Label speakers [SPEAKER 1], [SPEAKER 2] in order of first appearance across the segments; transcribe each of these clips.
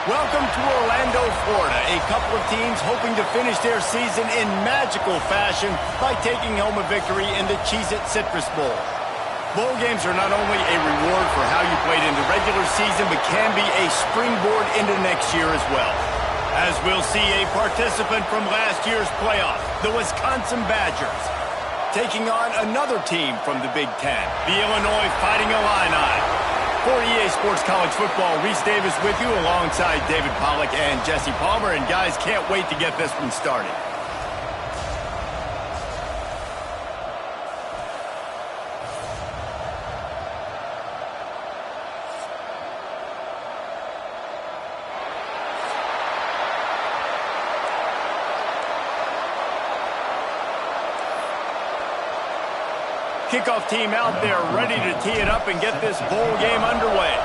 [SPEAKER 1] Welcome to Orlando, Florida. A couple of teams hoping to finish their season in magical fashion by taking home a victory in the Cheez-It Citrus Bowl. Bowl games are not only a reward for how you played in the regular season, but can be a springboard into next year as well. As we'll see a participant from last year's playoff, the Wisconsin Badgers, taking on another team from the Big Ten, the Illinois Fighting Illini. For EA Sports College Football, Reese Davis with you alongside David Pollack and Jesse Palmer. And guys, can't wait to get this one started. Kickoff team out there ready to tee it up and get this bowl game underway.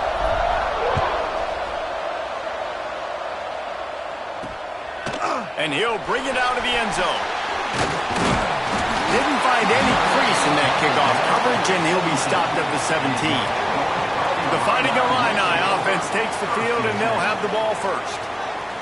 [SPEAKER 1] And he'll bring it out of the end zone. Didn't find any crease in that kickoff coverage, and he'll be stopped at the 17. The Fighting Illini offense takes the field, and they'll have the ball first.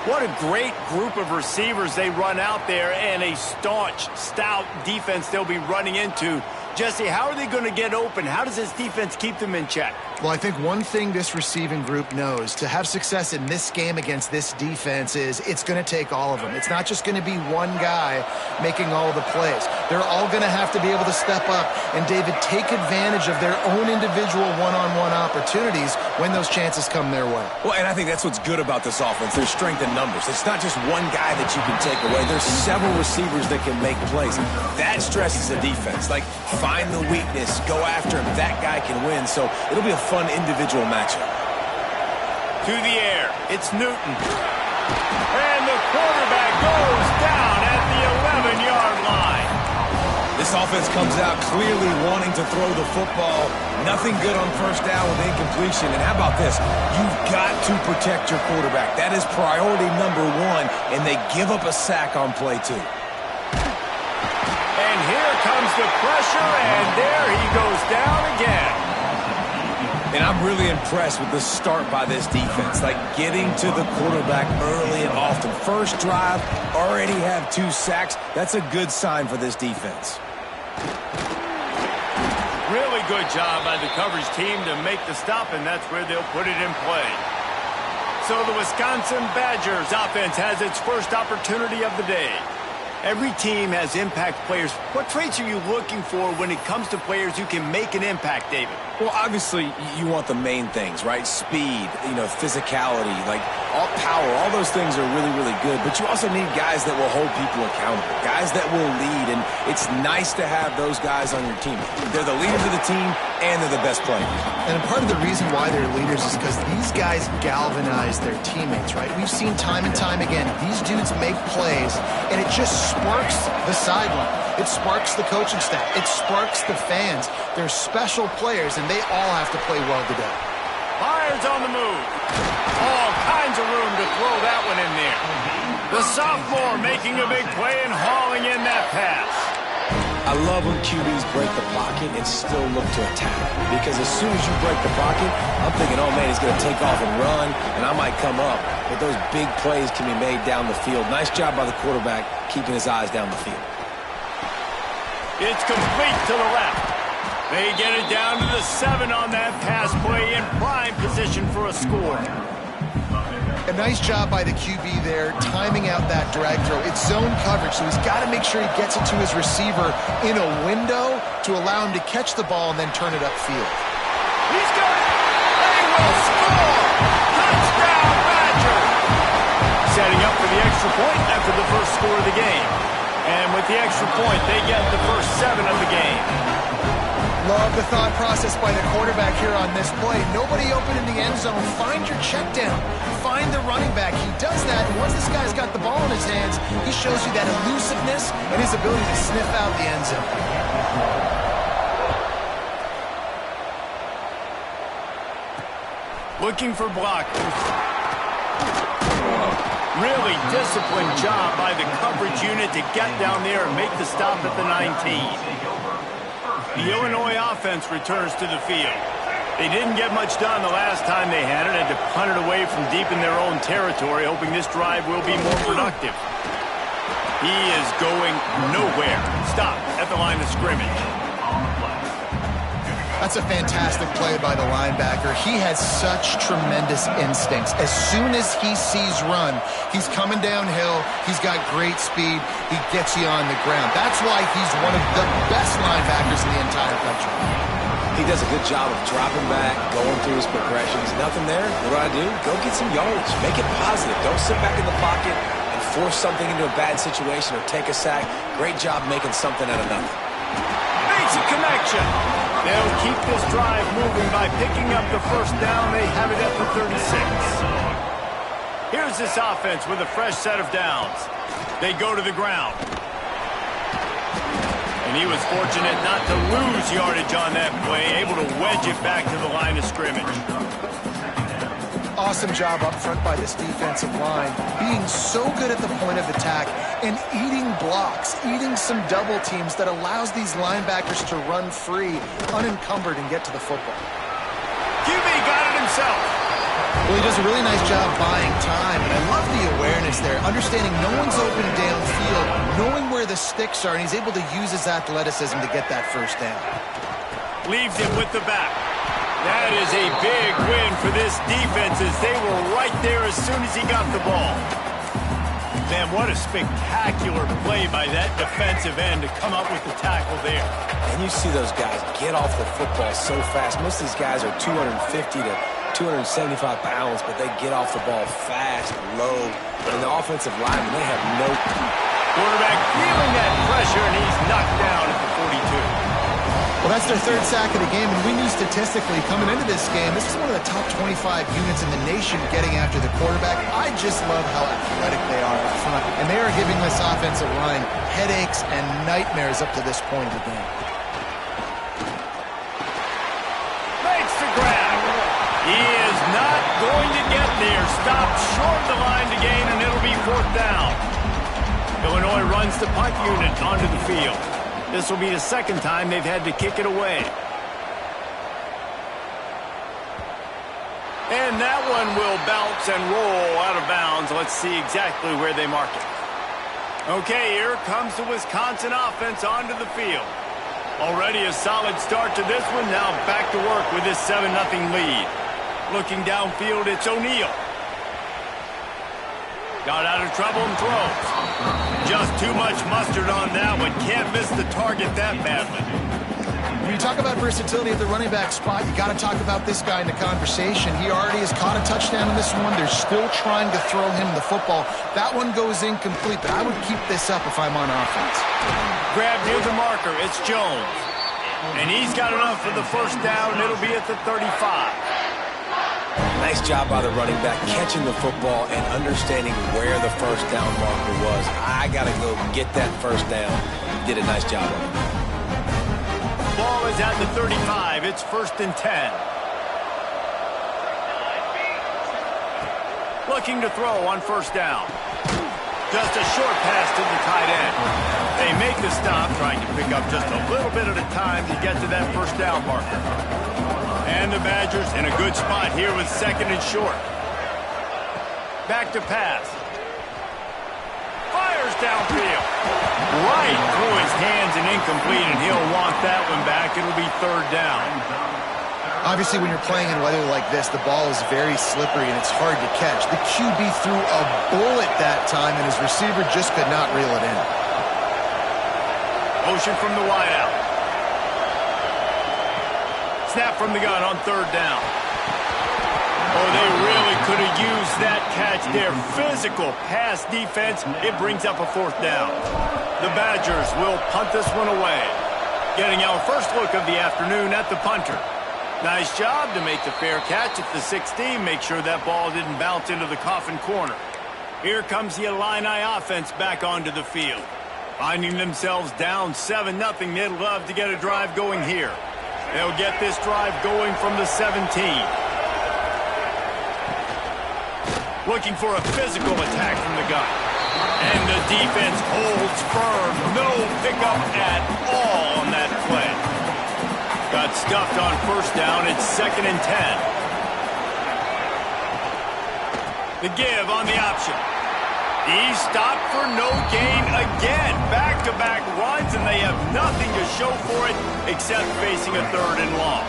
[SPEAKER 1] What a great group of receivers they run out there, and a staunch, stout defense they'll be running into. Jesse, how are they going to get open? How does this defense keep them in check?
[SPEAKER 2] Well, I think one thing this receiving group knows to have success in this game against this defense is it's going to take all of them. It's not just going to be one guy making all the plays. They're all going to have to be able to step up and, David, take advantage of their own individual one-on-one opportunities when those chances come their way.
[SPEAKER 3] Well, and I think that's what's good about this offense. There's strength in numbers. It's not just one guy that you can take away. There's several receivers that can make plays. That stresses the defense. Like, find the weakness, go after him. That guy can win. So it'll be a fun individual matchup.
[SPEAKER 1] To the air, it's Newton. And the quarterback goes down at the 11-yard line.
[SPEAKER 3] This offense comes out clearly wanting to throw the football. Nothing good on first down with incompletion. And how about this? You've got to protect your quarterback. That is priority number one, and they give up a sack on play two.
[SPEAKER 1] And here comes the pressure, and there he goes down again.
[SPEAKER 3] And I'm really impressed with the start by this defense, like getting to the quarterback early and often. First drive, already have 2 sacks. That's a good sign for this defense.
[SPEAKER 1] Really good job by the coverage team to make the stop, and that's where they'll put it in play. So the Wisconsin Badgers offense has its first opportunity of the day. Every team has impact players. What traits are you looking for when it comes to players who can make an impact, David?
[SPEAKER 3] Well, obviously, you want the main things, right? Speed, physicality, like all power. All those things are really, really good. But you also need guys that will hold people accountable, guys that will lead. And it's nice to have those guys on your team. They're the leaders of the team, and they're the best players.
[SPEAKER 2] And part of the reason why they're leaders is because these guys galvanize their teammates, right? We've seen time and time again, these dudes make plays, and it just sparks the sideline. It sparks the coaching staff. It sparks the fans. They're special players, and they all have to play well today.
[SPEAKER 1] Fires on the move. All kinds of room to throw that one in there. The sophomore making a big play and hauling in that pass.
[SPEAKER 3] I love when QBs break the pocket and still look to attack. Because as soon as you break the pocket, I'm thinking, oh, man, he's going to take off and run, and I might come up. But those big plays can be made down the field. Nice job by the quarterback keeping his eyes down the field.
[SPEAKER 1] It's complete to the left. They get it down to the 7 on that pass play in prime position for a score.
[SPEAKER 2] A nice job by the QB there, timing out that drag throw. It's zone coverage, so he's got to make sure he gets it to his receiver in a window to allow him to catch the ball and then turn it upfield.
[SPEAKER 1] He's got it! They will score! Touchdown, Badger! Setting up for the extra point after the first score of the game. And with the extra point, they get the first 7 of the game.
[SPEAKER 2] Love the thought process by the quarterback here on this play. Nobody open in the end zone. Find your check down. Find the running back. He does that, and once this guy's got the ball in his hands, he shows you that elusiveness and his ability to sniff out the end zone.
[SPEAKER 1] Looking for blockers. Really disciplined job by the coverage unit to get down there and make the stop at the 19. The Illinois offense returns to the field. They didn't get much done the last time they had it. Had to punt it away from deep in their own territory, hoping this drive will be more productive. He is going nowhere. Stop at the line of scrimmage.
[SPEAKER 2] That's a fantastic play by the linebacker. He has such tremendous instincts. As soon as he sees run, he's coming downhill. He's got great speed. He gets you on the ground. That's why he's one of the best linebackers in the entire country.
[SPEAKER 3] He does a good job of dropping back, going through his progressions. Nothing there. What do? Go get some yardage. Make it positive. Don't sit back in the pocket and force something into a bad situation or take a sack. Great job making something out of nothing.
[SPEAKER 1] Makes a connection. They'll keep this drive moving by picking up the first down. They have it at the 36. Here's this offense with a fresh set of downs. They go to the ground. And he was fortunate not to lose yardage on that play, able to wedge it back to the line of scrimmage.
[SPEAKER 2] Awesome job up front by this defensive line, being so good at the point of attack and eating blocks, eating some double teams that allows these linebackers to run free, unencumbered, and get to the football.
[SPEAKER 1] QB got it himself.
[SPEAKER 2] Well, he does a really nice job buying time, and I love the awareness there, understanding no one's open downfield, knowing where the sticks are, and he's able to use his athleticism to get that first down.
[SPEAKER 1] Leaves it with the back. That is a big win for this defense as they were right there as soon as he got the ball. Man, what a spectacular play by that defensive end to come up with the tackle there.
[SPEAKER 3] And you see those guys get off the football so fast. Most of these guys are 250 to 275 pounds, but they get off the ball fast, low. And the offensive linemen, they have no...
[SPEAKER 1] Quarterback feeling that pressure, and he's knocked down at the 42.
[SPEAKER 2] Well, that's their third sack of the game, and we knew statistically coming into this game, this is one of the top 25 units in the nation getting after the quarterback. I just love how athletic they are up front, and they are giving this offensive line headaches and nightmares up to this point of the game.
[SPEAKER 1] Makes the grab. He is not going to get there. Stopped short of the line to gain, and it'll be fourth down. Illinois runs the punt unit onto the field. This will be the second time they've had to kick it away. And that one will bounce and roll out of bounds. Let's see exactly where they mark it. Okay, here comes the Wisconsin offense onto the field. Already a solid start to this one. Now back to work with this 7-0 lead. Looking downfield, it's O'Neal. Got out of trouble and throws. Just too much mustard on that one. Can't miss the target that badly.
[SPEAKER 2] When you talk about versatility at the running back spot, you got to talk about this guy in the conversation. He already has caught a touchdown in this one. They're still trying to throw him the football. That one goes incomplete, but I would keep this up if I'm on offense.
[SPEAKER 1] Grab near the marker. It's Jones. And he's got enough for the first down, and it'll be at the 35.
[SPEAKER 3] Nice job by the running back, catching the football and understanding where the first down marker was. I got to go get that first down. Did a nice job of it.
[SPEAKER 1] Ball is at the 35. It's 1st and 10. Looking to throw on first down. Just a short pass to the tight end. They make the stop, trying to pick up just a little bit at a time to get to that first down marker. And the Badgers in a good spot here with 2nd and short. Back to pass. Fires downfield. Right through his hands and incomplete, and he'll want that one back. It'll be 3rd down.
[SPEAKER 2] Obviously, when you're playing in weather like this, the ball is very slippery and it's hard to catch. The QB threw a bullet that time, and his receiver just could not reel it in.
[SPEAKER 1] Motion from the wideout. Snap from the gun on 3rd down. Oh, they really could have used that catch there. Physical pass defense. It brings up a 4th down. The Badgers will punt this one away. Getting our first look of the afternoon at the punter. Nice job to make the fair catch at the 16. Make sure that ball didn't bounce into the coffin corner. Here comes the Illini offense back onto the field. Finding themselves down 7-0, they'd love to get a drive going here. They'll get this drive going from the 17. Looking for a physical attack from the gun. And the defense holds firm. No pickup at all on that play. Got stuffed on first down. It's 2nd and 10. The give on the option. He's stopped for no gain again. Back-to-back runs, and they have nothing to show for it except facing a 3rd and long.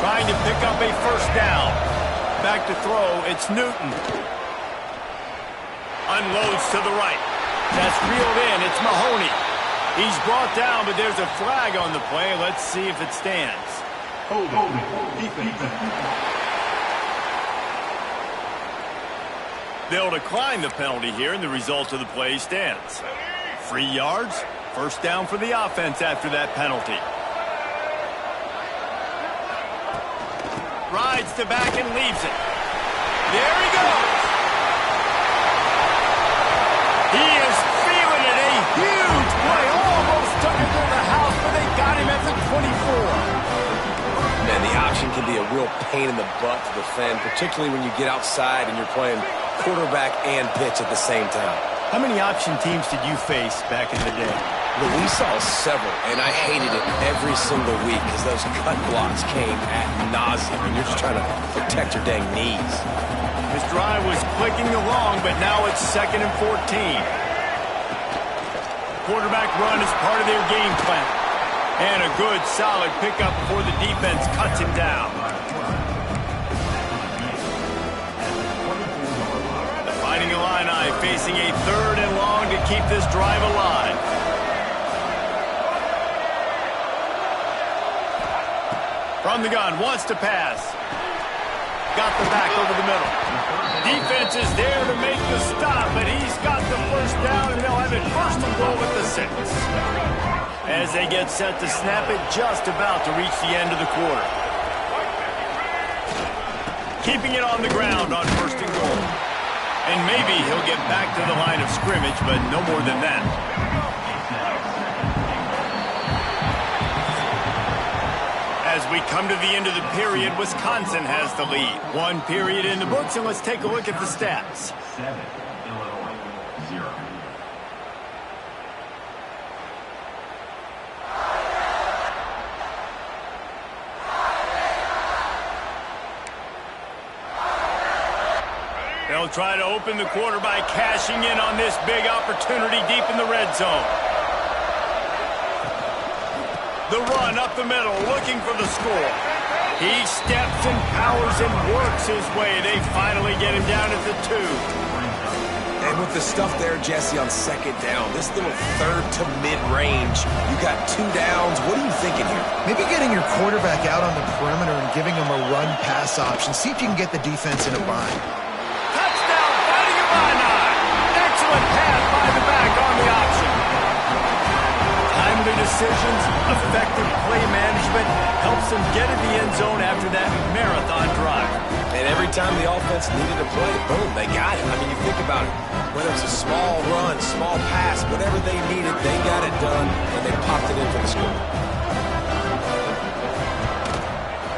[SPEAKER 1] Trying to pick up a first down. Back to throw, it's Newton. Unloads to the right. That's reeled in, it's Mahoney. He's brought down, but there's a flag on the play. Let's see if it stands. They'll decline the penalty here, and the result of the play stands. 3 yards, first down for the offense after that penalty. Rides the back and leaves it. There he goes. He is feeling it. A huge play. Almost took it to the house, but they got him at the 24.
[SPEAKER 3] Man, the option can be a real pain in the butt to defend, particularly when you get outside and you're playing quarterback and pitch at the same time.
[SPEAKER 1] How many option teams did you face back in the day?
[SPEAKER 3] Well, we saw several, and I hated it every single week because those cut blocks came ad nauseum, and you're just trying to protect your dang knees.
[SPEAKER 1] This drive was clicking along, but now it's 2nd and 14. Quarterback run is part of their game plan. And a good, solid pickup before the defense cuts him down. The Fighting Illini facing a 3rd and long to keep this drive alive. From the gun, wants to pass. Got the back over the middle. Defense is there to make the stop, but he's got the first down, and they'll have it 1st and goal at the 6. As they get set to snap it, just about to reach the end of the quarter. Keeping it on the ground on 1st and goal. And maybe he'll get back to the line of scrimmage, but no more than that. As we come to the end of the period, Wisconsin has the lead. 1 period in the books, and let's take a look at the stats.
[SPEAKER 4] 7, Illinois, 0.
[SPEAKER 1] They'll try to open the quarter by cashing in on this big opportunity deep in the red zone. The run up the middle, looking for the score. He steps and powers and works his way. They finally get him down at the 2.
[SPEAKER 3] And with the stuff there, Jesse, on 2nd down, this little 3rd to mid-range, you got 2 downs. What are you thinking here?
[SPEAKER 2] Maybe getting your quarterback out on the perimeter and giving him a run-pass option. See if you can get the defense in a bind.
[SPEAKER 1] Touchdown, Fighting Illini. Excellent pass by the back on the option. Timely decisions, effective play management helps them get in the end zone after that marathon drive.
[SPEAKER 3] And every time the offense needed to play, boom, they got it. I mean, you think about it. Whether it's a small run, small pass, whatever they needed, they got it done, and they popped it in for the score.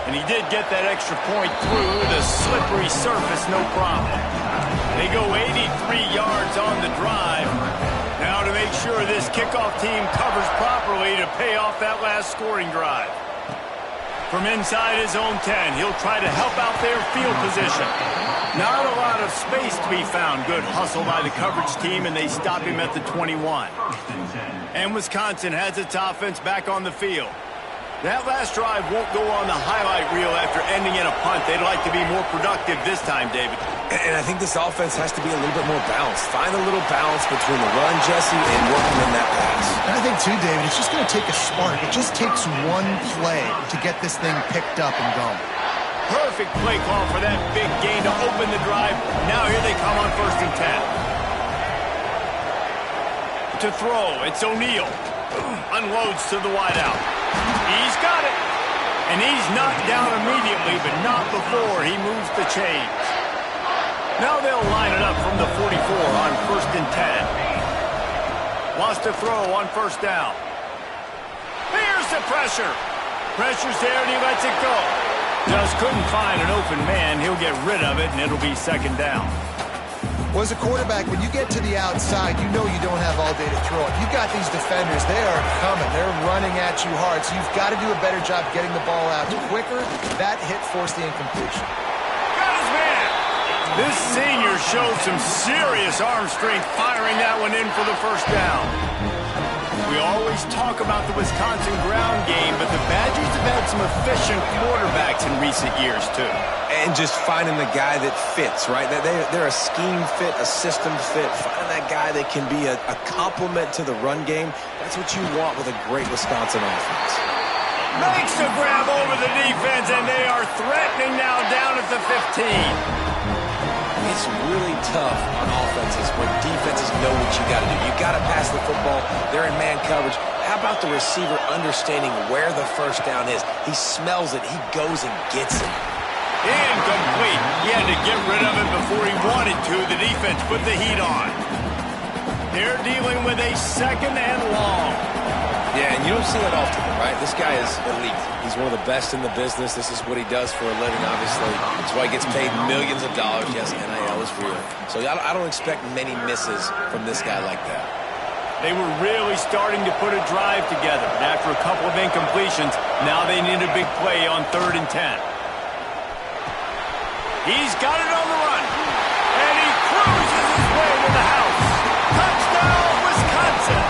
[SPEAKER 1] And he did get that extra point through the slippery surface, no problem. They go 83 yards on the drive. Now to make sure this kickoff team covers properly to pay off that last scoring drive. From inside his own 10, he'll try to help out their field position. Not a lot of space to be found. Good hustle by the coverage team, and they stop him at the 21. And Wisconsin has its offense back on the field. That last drive won't go on the highlight reel after ending in a punt. They'd like to be more productive this time, David.
[SPEAKER 3] And I think this offense has to be a little bit more balanced. Find a little balance between the run, Jesse, and working in that pass.
[SPEAKER 2] And I think, too, David, it's just going to take a spark. It just takes one play to get this thing picked up and going.
[SPEAKER 1] Perfect play call for that big gain to open the drive. Now here they come on 1st and 10. To throw, it's O'Neal. Unloads to the wideout. He's got it. And he's knocked down immediately, but not before he moves the chains. Now they'll line it up from the 44 on 1st and 10. Wants to throw on 1st down. Here's the pressure. Pressure's there and he lets it go. Just couldn't find an open man. He'll get rid of it and it'll be 2nd down.
[SPEAKER 2] Well, as a quarterback, when you get to the outside, you know you don't have all day to throw it. You've got these defenders. They are coming. They're running at you hard, so you've got to do a better job getting the ball out quicker. That hit forced the incompletion.
[SPEAKER 1] Got his man. This senior showed some serious arm strength firing that one in for the first down. We always talk about the Wisconsin ground game, but the Badgers have had some efficient quarterbacks in recent years, too.
[SPEAKER 3] And just finding the guy that fits, right? They're a scheme fit, a system fit. Finding that guy that can be a complement to the run game. That's what you want with a great Wisconsin offense.
[SPEAKER 1] Makes the grab over the defense, and they are threatening now down at the 15.
[SPEAKER 3] It's really tough on offenses when defenses know what you got to do. You got to pass the football. They're in man coverage. How about the receiver understanding where the first down is? He smells it. He goes and gets it.
[SPEAKER 1] Incomplete. He had to get rid of it before he wanted to. The defense put the heat on. They're dealing with a second and long.
[SPEAKER 3] Yeah, and you don't see that often, right? This guy is elite. He's one of the best in the business. This is what he does for a living, obviously. That's why he gets paid millions of dollars. Yes, NIL is real. So I don't expect many misses from this guy like that.
[SPEAKER 1] They were really starting to put a drive together. And after a couple of incompletions, now they need a big play on 3rd and 10. He's got it on the run. And he cruises his way to the house. Touchdown, Wisconsin.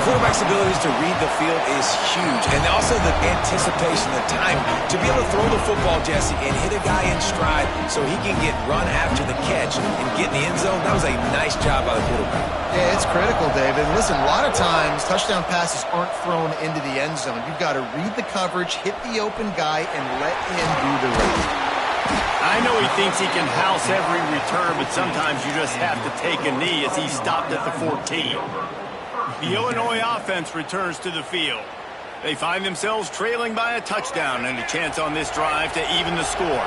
[SPEAKER 3] Quarterback's abilities to read the field is huge. And also the anticipation, the time to be able to throw the football, Jesse, and hit a guy in stride so he can get run after the catch and get in the end zone. That was a nice job by the quarterback.
[SPEAKER 2] Yeah, it's critical, David. Listen, a lot of times touchdown passes aren't thrown into the end zone. You've got to read the coverage, hit the open guy, and let him do the rest.
[SPEAKER 1] I know he thinks he can house every return, but sometimes you just have to take a knee as he stopped at the 14. The Illinois offense returns to the field. They find themselves trailing by a touchdown and a chance on this drive to even the score.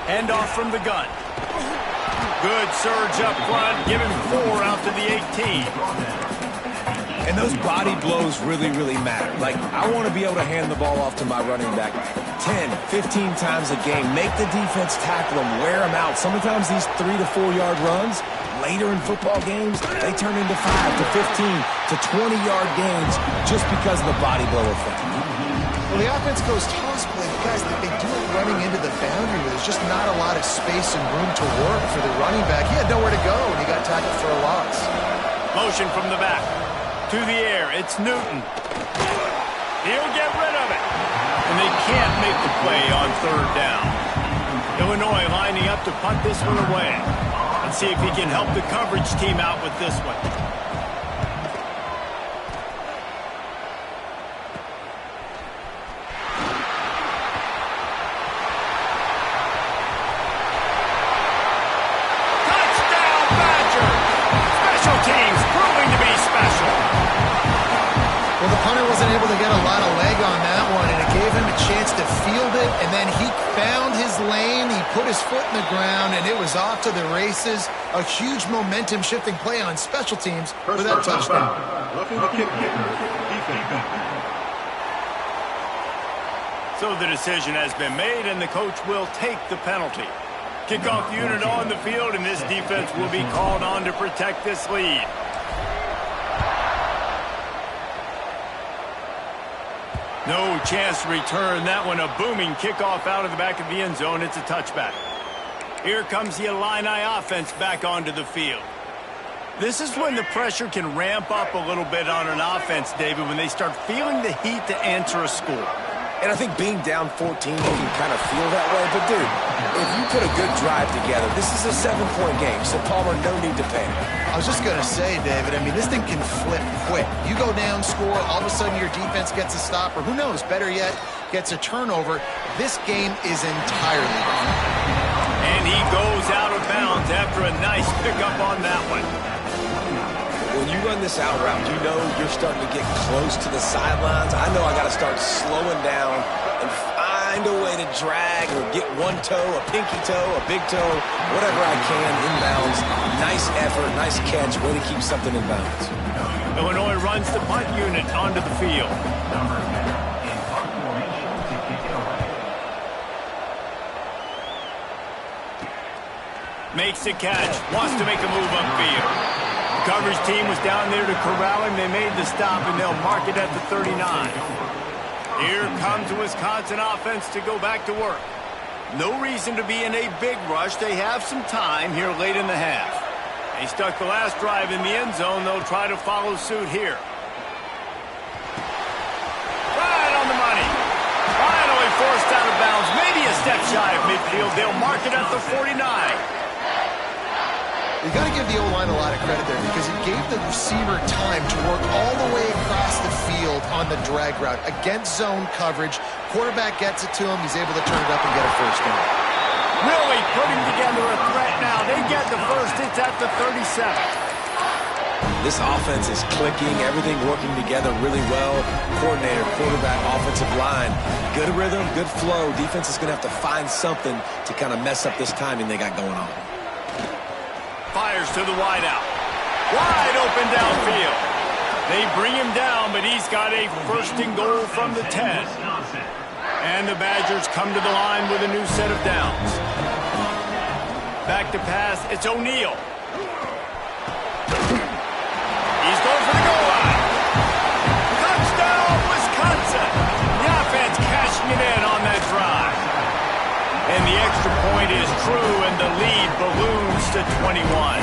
[SPEAKER 1] Handoff from the gun. Good surge up front. Give him 4 out to the 18.
[SPEAKER 3] And those body blows really, really matter. Like, I want to be able to hand the ball off to my running back 10, 15 times a game. Make the defense tackle him, wear him out. Sometimes these 3 to 4 yard runs, later in football games, they turn into 5 to 15 to 20 yard gains just because of the body blow effect.
[SPEAKER 2] Well, the offense goes toss play. Guys, they do it running into the boundary where there's just not a lot of space and room to work for the running back. He had nowhere to go, and he got tackled for a loss.
[SPEAKER 1] Motion from the back. To the air, it's Newton. He'll get rid of it. And they can't make the play on 3rd down. Illinois lining up to punt this one away. Let's see if he can help the coverage team out with this one. Touchdown, Badger! Special teams proving to be special.
[SPEAKER 2] Well, the punter wasn't able to get a lot of leg on that one, and it gave him a chance to field it, and then he found his lane, he put his foot in the ground, and it was off to the races. A huge momentum-shifting play on special teams for that touchdown.
[SPEAKER 1] So the decision has been made, and the coach will take the penalty. Kickoff unit on the field, and this defense will be called on to protect this lead. No chance to return that one. A booming kickoff out of the back of the end zone. It's a touchback. Here comes the Illini offense back onto the field. This is when the pressure can ramp up a little bit on an offense, David, when they start feeling the heat to answer a score.
[SPEAKER 3] And I think being down 14, you can kind of feel that way. But, dude, if you put a good drive together, this is a 7-point game. So, Palmer, no need to panic.
[SPEAKER 2] I was just going to say, David, I mean, this thing can flip quick. You go down, score, all of a sudden your defense gets a stop, or who knows, better yet, gets a turnover. This game is entirely different.
[SPEAKER 1] And he goes out of bounds after a nice pickup on that one.
[SPEAKER 3] When you run this out route, you know you're starting to get close to the sidelines. I know I got to start slowing down and find a way to drag or get one toe, a pinky toe, a big toe, whatever I can inbounds. Nice effort, nice catch, way to keep something in bounds.
[SPEAKER 1] Illinois runs the punt unit onto the field. Makes the catch. Wants to make a move upfield. The coverage team was down there to corral him. They made the stop, and they'll mark it at the 39. Here comes the Wisconsin offense to go back to work. No reason to be in a big rush. They have some time here late in the half. They stuck the last drive in the end zone. They'll try to follow suit here. Right on the money. Finally forced out of bounds. Maybe a step shy of midfield. They'll mark it at the 49.
[SPEAKER 2] You got to give the O-line a lot of credit there because it gave the receiver time to work all the way across the field on the drag route against zone coverage. Quarterback gets it to him. He's able to turn it up and get a first down.
[SPEAKER 1] Really putting together a threat now. They get the first. It's at the 37.
[SPEAKER 3] This offense is clicking. Everything working together really well. Coordinator, quarterback, offensive line. Good rhythm, good flow. Defense is going to have to find something to kind of mess up this timing they got going on.
[SPEAKER 1] Fires to the wideout. Wide open downfield. They bring him down, but he's got a first and goal from the 10. And the Badgers come to the line with a new set of downs. Back to pass. It's O'Neal. He's going for the goal line. Touchdown, Wisconsin. The offense cashing it in on that drive. And the extra point is true, and the lead balloons to 21.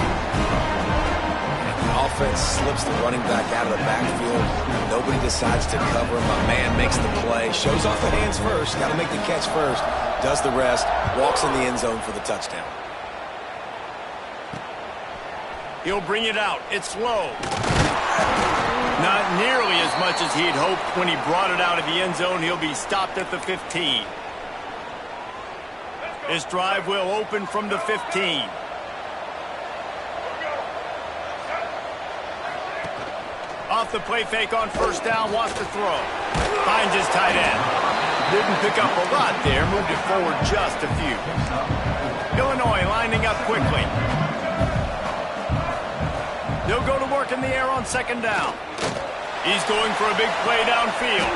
[SPEAKER 3] The offense slips the running back out of the backfield. Nobody decides to cover him. My man makes the play. Shows off the hands first. Got to make the catch first. Does the rest. Walks in the end zone for the touchdown.
[SPEAKER 1] He'll bring it out. It's low. Not nearly as much as he'd hoped when he brought it out of the end zone. He'll be stopped at the 15. This drive will open from the 15. Off the play fake on first down, wants to throw. Finds his tight end. Didn't pick up a lot there, moved it forward just a few. Illinois lining up quickly. They'll go to work in the air on second down. He's going for a big play downfield.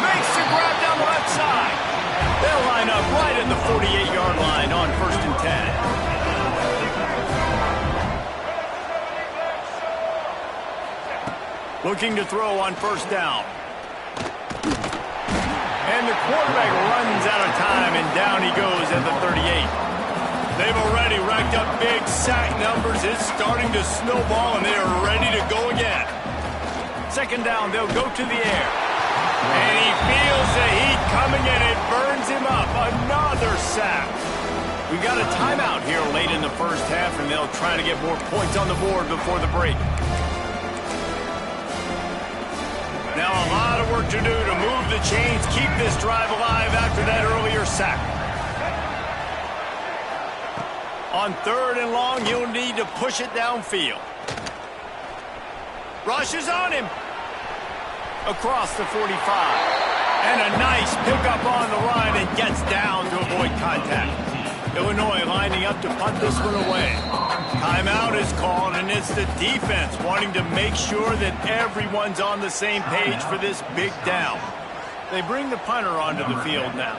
[SPEAKER 1] Makes the grab down the left side. They'll line up right at the 48-yard line on first and 10. Looking to throw on first down. And the quarterback runs out of time, and down he goes at the 38. They've already racked up big sack numbers. It's starting to snowball, and they are ready to go again. Second down, they'll go to the air. And he feels the heat coming, and it burns him up. Another sack. We got a timeout here late in the first half, and they'll try to get more points on the board before the break. Now a lot of work to do to move the chains, keep this drive alive after that earlier sack. On third and long, you'll need to push it downfield. Rushes on him. Across the 45. And a nice pickup on the line and gets down to avoid contact. Illinois lining up to punt this one away. Timeout is called, and it's the defense wanting to make sure that everyone's on the same page for this big down. They bring the punter onto the field now.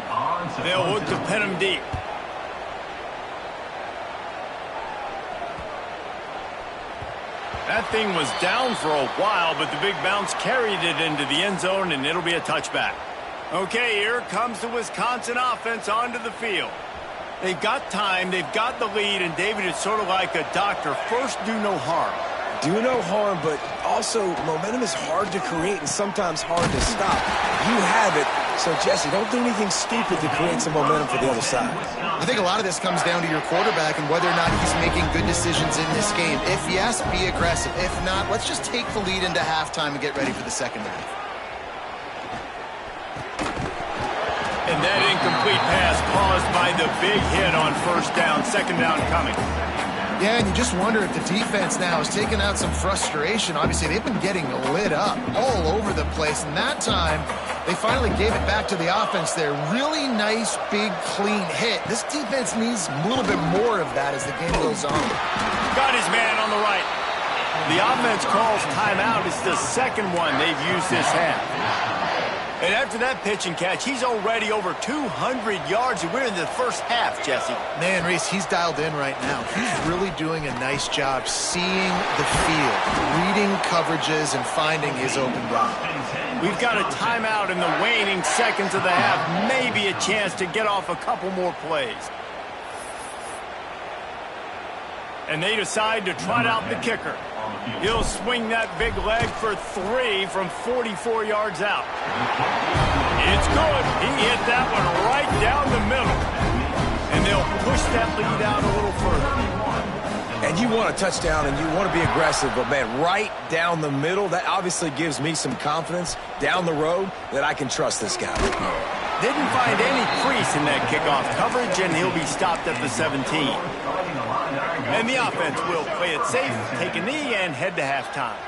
[SPEAKER 1] They'll look to pin him deep. That thing was down for a while, but the big bounce carried it into the end zone, and it'll be a touchback. Okay, here comes the Wisconsin offense onto the field. They've got time, they've got the lead, and David, it's sort of like a doctor. First, do no harm.
[SPEAKER 3] Do no harm, but also momentum is hard to create and sometimes hard to stop. You have it, so Jesse, don't do anything stupid to create some momentum for the other side.
[SPEAKER 2] I think a lot of this comes down to your quarterback and whether or not he's making good decisions in this game. If yes, be aggressive. If not, let's just take the lead into halftime and get ready for the second half.
[SPEAKER 1] And that incomplete pass caused by the big hit on first down, second down coming.
[SPEAKER 2] Yeah, and you just wonder if the defense now is taking out some frustration. Obviously, they've been getting lit up all over the place, and that time they finally gave it back to the offense there. Really nice, big, clean hit. This defense needs a little bit more of that as the game goes on.
[SPEAKER 1] Got his man on the right. The offense calls timeout. It's the second one they've used this half. And after that pitch and catch, he's already over 200 yards, and we're in the first half, Jesse.
[SPEAKER 2] Man, Reese, he's dialed in right now. He's really doing a nice job seeing the field, reading coverages, and finding his open guy.
[SPEAKER 1] We've got a timeout in the waning seconds of the half. Maybe a chance to get off a couple more plays. And they decide to trot out the kicker. He'll swing that big leg for 3 from 44 yards out. It's good. He hit that one right down the middle. And they'll push that lead out a little further.
[SPEAKER 3] And you want a touchdown and you want to be aggressive, but, man, right down the middle, that obviously gives me some confidence down the road that I can trust this guy.
[SPEAKER 1] Didn't find any crease in that kickoff coverage, and he'll be stopped at the 17. And the offense will play it safe, take a knee, and head to halftime.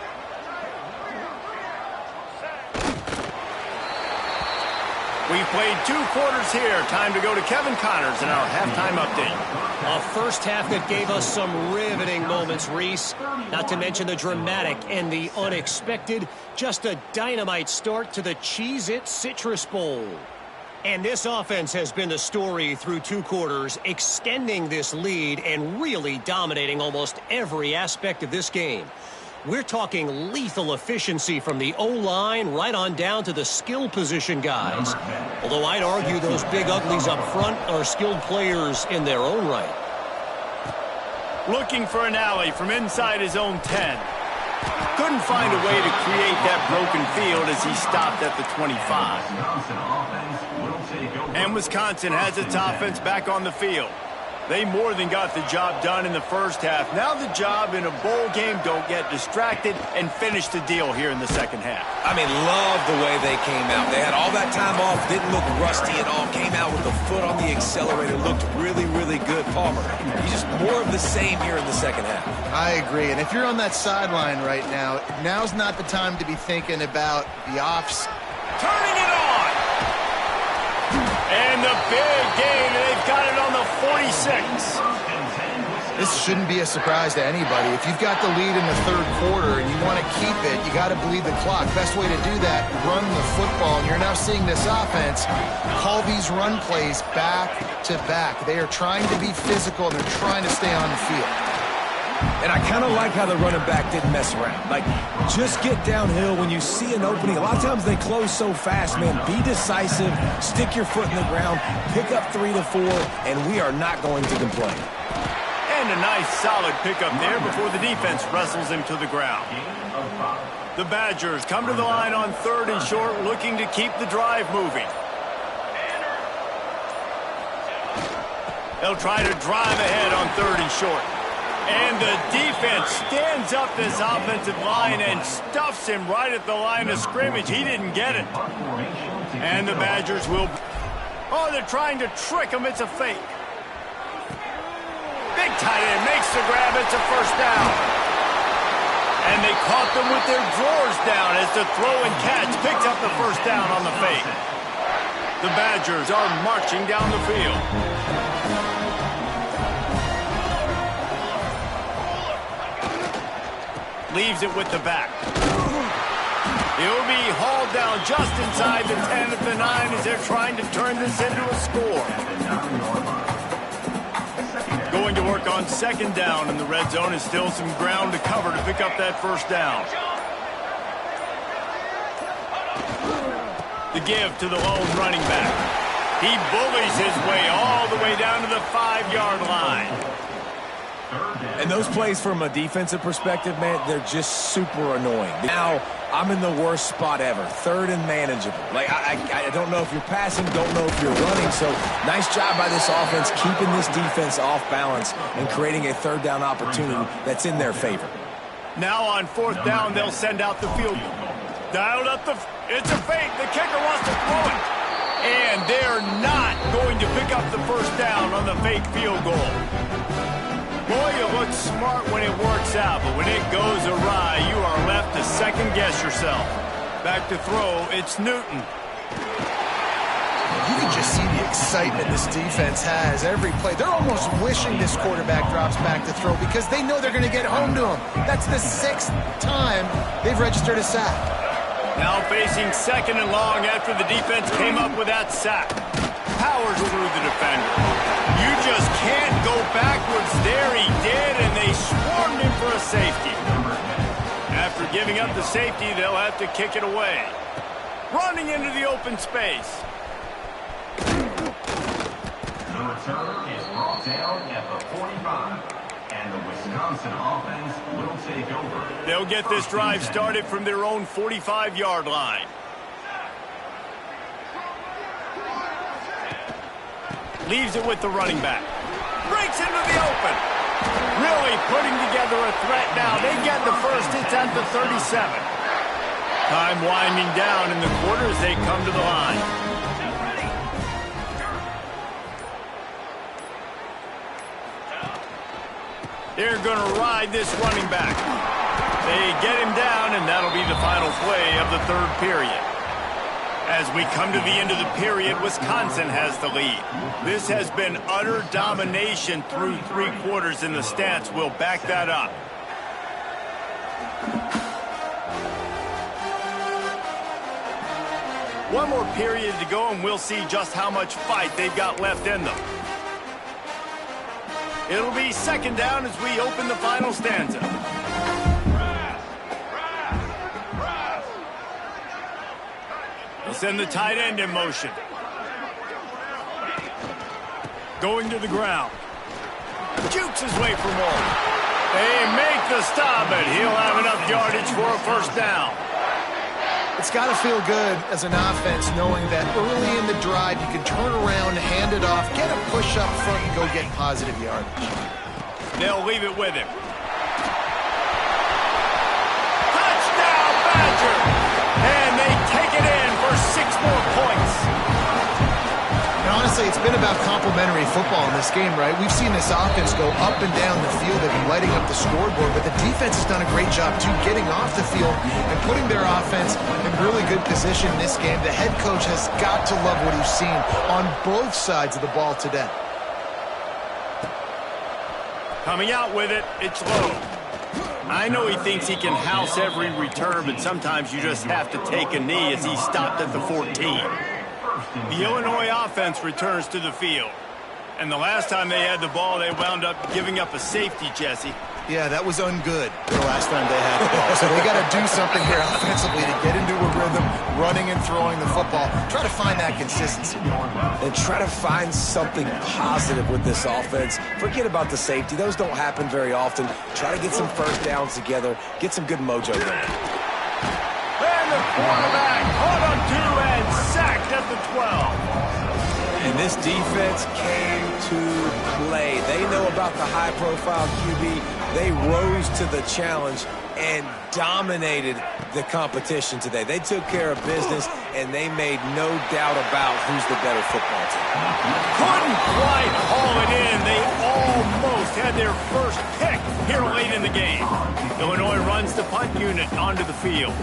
[SPEAKER 1] We've played 2 quarters here. Time to go to Kevin Connors in our halftime update.
[SPEAKER 5] A first half that gave us some riveting moments, Reese. Not to mention the dramatic and the unexpected. Just a dynamite start to the Cheez-It Citrus Bowl. And this offense has been the story through 2 quarters, extending this lead and really dominating almost every aspect of this game. We're talking lethal efficiency from the O-line right on down to the skill position guys. Although I'd argue those big uglies up front are skilled players in their own right.
[SPEAKER 1] Looking for an alley from inside his own 10. Couldn't find a way to create that broken field as he stopped at the 25. And Wisconsin has its offense back on the field. They more than got the job done in the first half. Now the job in a bowl game, don't get distracted and finish the deal here in the second half.
[SPEAKER 3] I mean, love the way they came out. They had all that time off, didn't look rusty at all, came out with the foot on the accelerator, looked really, really good. Palmer, he's just more of the same here in the second half.
[SPEAKER 2] I agree, and if you're on that sideline right now, now's not the time to be thinking about the offs.
[SPEAKER 1] Turning it on! And the big gain, and they've got it on the 46.
[SPEAKER 2] This shouldn't be a surprise to anybody. If you've got the lead in the 3rd quarter and you want to keep it, you got to bleed the clock. Best way to do that, run the football. And you're now seeing this offense call these run plays back to back. They are trying to be physical, and they're trying to stay on the field.
[SPEAKER 3] And I kind of like how the running back didn't mess around. Like, just get downhill when you see an opening. A lot of times they close so fast, man. Be decisive, stick your foot in the ground, pick up 3 to 4, and we are not going to complain.
[SPEAKER 1] And a nice solid pickup there before the defense wrestles him to the ground. The Badgers come to the line on 3rd and short, looking to keep the drive moving. They'll try to drive ahead on 3rd and short. And the defense stands up this offensive line and stuffs him right at the line of scrimmage. He didn't get it. And the Badgers will... Oh, they're trying to trick him. It's a fake. Big tight end makes the grab. It's a first down. And they caught them with their drawers down as the throw and catch picked up the first down on the fake. The Badgers are marching down the field. Leaves it with the back. He'll be hauled down just inside the 10 at the 9 as they're trying to turn this into a score. Going to work on 2nd down, and the red zone is still some ground to cover to pick up that first down. The give to the lone running back. He bullies his way all the way down to the 5-yard line.
[SPEAKER 3] And those plays from a defensive perspective, man, they're just super annoying. Now, I'm in the worst spot ever, 3rd and manageable. Like, I don't know if you're passing, don't know if you're running. So, nice job by this offense keeping this defense off balance and creating a 3rd down opportunity that's in their favor.
[SPEAKER 1] Now on 4th down, they'll send out the field goal. Dialed up it's a fake. The kicker wants to throw it. And they're not going to pick up the first down on the fake field goal. Boy, you look smart when it works out, but when it goes awry, you are left to second-guess yourself. Back to throw, it's Newton.
[SPEAKER 2] You can just see the excitement this defense has every play. They're almost wishing this quarterback drops back to throw because they know they're going to get home to him. That's the 6th time they've registered a sack.
[SPEAKER 1] Now facing second and long after the defense came up with that sack. Powers through the defender. You just can't go backwards there. He did, and they swarmed him for a safety. After giving up the safety, they'll have to kick it away. Running into the open space.
[SPEAKER 4] The return is brought down at the 45. And the Wisconsin offense will take over.
[SPEAKER 1] They'll get this drive started from their own 45-yard line. Leaves it with the running back. Breaks into the open. Really putting together a threat now. They get the first. It's at the 37. Time winding down in the quarter as they come to the line. They're going to ride this running back. They get him down, and that'll be the final play of the third period. As we come to the end of the period, Wisconsin has the lead. This has been utter domination through 3 quarters, and the stats will back that up. One more period to go, and we'll see just how much fight they've got left in them. It'll be second down as we open the final stanza. They'll send the tight end in motion. Going to the ground. Jukes his way for more. They make the stop, but he'll have enough yardage for a first down.
[SPEAKER 2] It's got to feel good as an offense knowing that early in the drive you can turn around, hand it off, get a push up front, and go get positive yardage.
[SPEAKER 1] They'll leave it with him. Touchdown, Badger! And they take it in for 6 more points.
[SPEAKER 2] And honestly, it's been about complementary football in this game, right? We've seen this offense go up and down the field. They've been lighting up the scoreboard, but the defense has done a great job, too, getting off the field and putting their offense in really good position in this game. The head coach has got to love what he's seen on both sides of the ball today.
[SPEAKER 1] Coming out with it, it's low. I know he thinks he can house every return, but sometimes you just have to take a knee as he stopped at the 14. The Illinois offense returns to the field. And the last time they had the ball, they wound up giving up a safety, Jesse.
[SPEAKER 2] Yeah, that was ungood the last time they had the ball. So they got to do something here offensively to get into a rhythm, running and throwing the football. Try to find that consistency.
[SPEAKER 3] And try to find something positive with this offense. Forget about the safety. Those don't happen very often. Try to get some first downs together. Get some good mojo going.
[SPEAKER 1] And the quarterback caught on 2 and sacked at the 12.
[SPEAKER 3] And this defense came to play. They know about the high-profile QB. They rose to the challenge and dominated the competition today. They took care of business, and they made no doubt about who's the better football team.
[SPEAKER 1] Couldn't quite haul it in. They almost had their first pick here late in the game. Illinois runs the punt unit onto the field.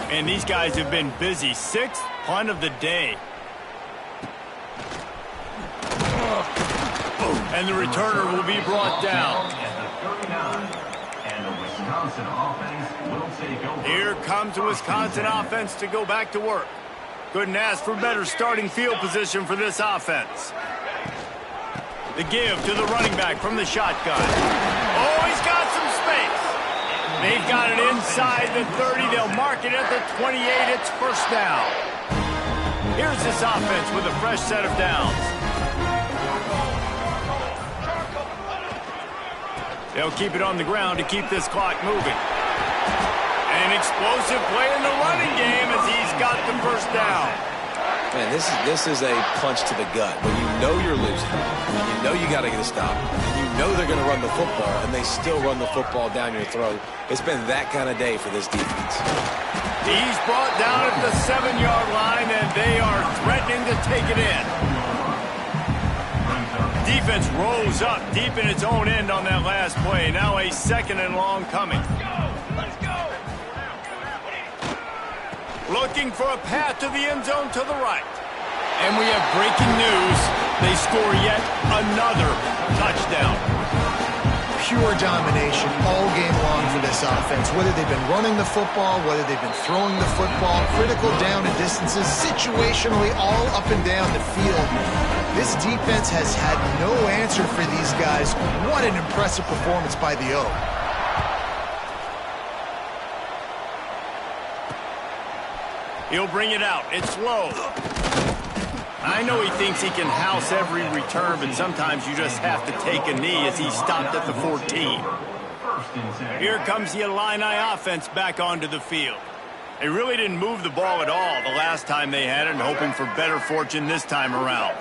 [SPEAKER 1] And these guys have been busy. 6th punt of the day. And the returner will be brought down. Here comes the Wisconsin offense to go back to work. Couldn't ask for better starting field position for this offense. The give to the running back from the shotgun. Oh, he's got some space. They've got it inside the 30. They'll mark it at the 28. It's first down. Here's this offense with a fresh set of downs. They'll keep it on the ground to keep this clock moving. An explosive play in the running game as he's got the first down.
[SPEAKER 3] Man, this is a punch to the gut. When you know you're losing, and you know you got to get a stop, and you know they're going to run the football, and they still run the football down your throat. It's been that kind of day for this defense.
[SPEAKER 1] He's brought down at the 7-yard line, and they are threatening to take it in. Defense rolls up deep in its own end on that last play. Now a 2nd and long coming. Let's go. Looking for a path to the end zone to the right. And we have breaking news. They score yet another touchdown.
[SPEAKER 2] pure domination all game long for this offense. Whether they've been running the football, whether they've been throwing the football, critical down and distances, situationally all up and down the field. This defense has had no answer for these guys. What an impressive performance by the O.
[SPEAKER 1] He'll bring it out. It's low. I know he thinks he can house every return, but sometimes you just have to take a knee as he stopped at the 14. Here comes the Illini offense back onto the field. They really didn't move the ball at all the last time they had it, and hoping for better fortune this time around.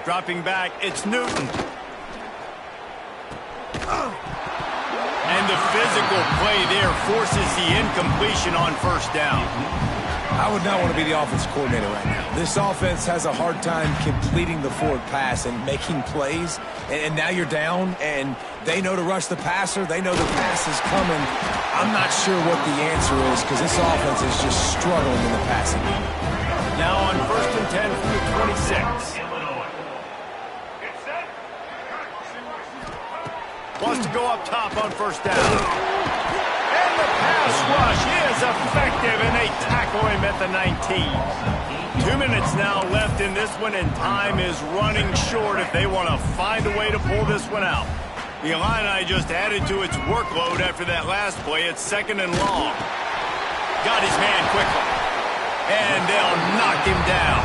[SPEAKER 1] Dropping back, it's Newton. And the physical play there forces the incompletion on first down.
[SPEAKER 3] I would not want to be the offense coordinator right now. This offense has a hard time completing the forward pass and making plays. And now you're down, and they know to rush the passer. They know the pass is coming. I'm not sure what the answer is because this offense is just struggling in the passing game.
[SPEAKER 1] Now on 1st and 10 from the 26. Wants to go up top on first down. And the pass rush is effective, and they tackle him at the 19. 2 minutes now left in this one, and time is running short if they want to find a way to pull this one out. The Illini just added to its workload after that last play. It's 2nd and long. Got his man quickly. And they'll knock him down.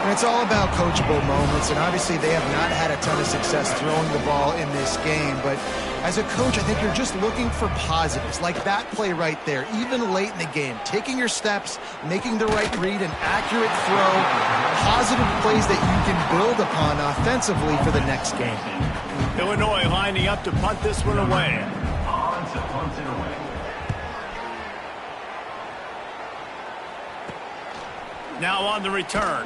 [SPEAKER 2] And it's all about coachable moments, and obviously they have not had a ton of success throwing the ball in this game, but as a coach, I think you're just looking for positives, like that play right there, even late in the game, taking your steps, making the right read, an accurate throw, positive plays that you can build upon offensively for the next game.
[SPEAKER 1] Illinois lining up to punt this one away.
[SPEAKER 4] On to punt it away.
[SPEAKER 1] Now on the return.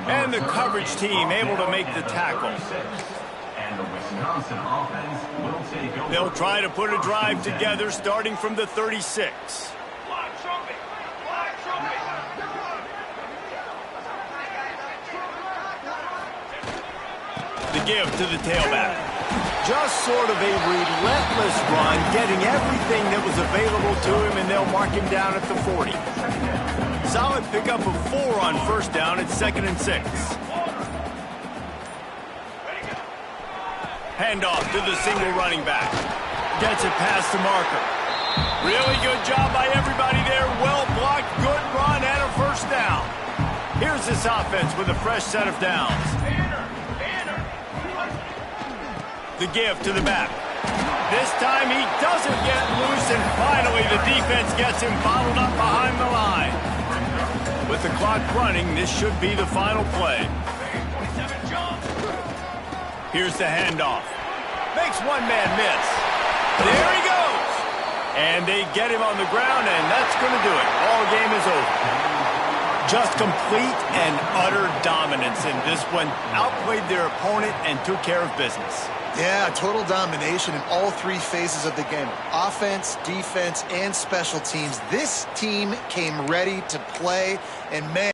[SPEAKER 1] And the coverage team able to make the tackle.
[SPEAKER 4] And the Wisconsin offense will take over.
[SPEAKER 1] They'll try to put a drive together starting from the 36. The give to the tailback. Just sort of a relentless run, getting everything that was available to him, and they'll mark him down at the 40. Solid pickup of 4 on first down. It's 2nd and 6. Handoff to the single running back. Gets it past the marker. Really good job by everybody there. Well blocked, good run, and a first down. Here's this offense with a fresh set of downs. The give to the back. This time he doesn't get loose, and finally the defense gets him bottled up behind the line. With the clock running, this should be the final play. Here's the handoff. Makes one man miss. There he goes. And they get him on the ground, and that's going to do it. Ball game is over. Just complete and utter dominance in this one. Outplayed their opponent and took care of business.
[SPEAKER 2] Yeah, total domination in all 3 phases of the game. Offense, defense, and special teams. This team came ready to play, and man...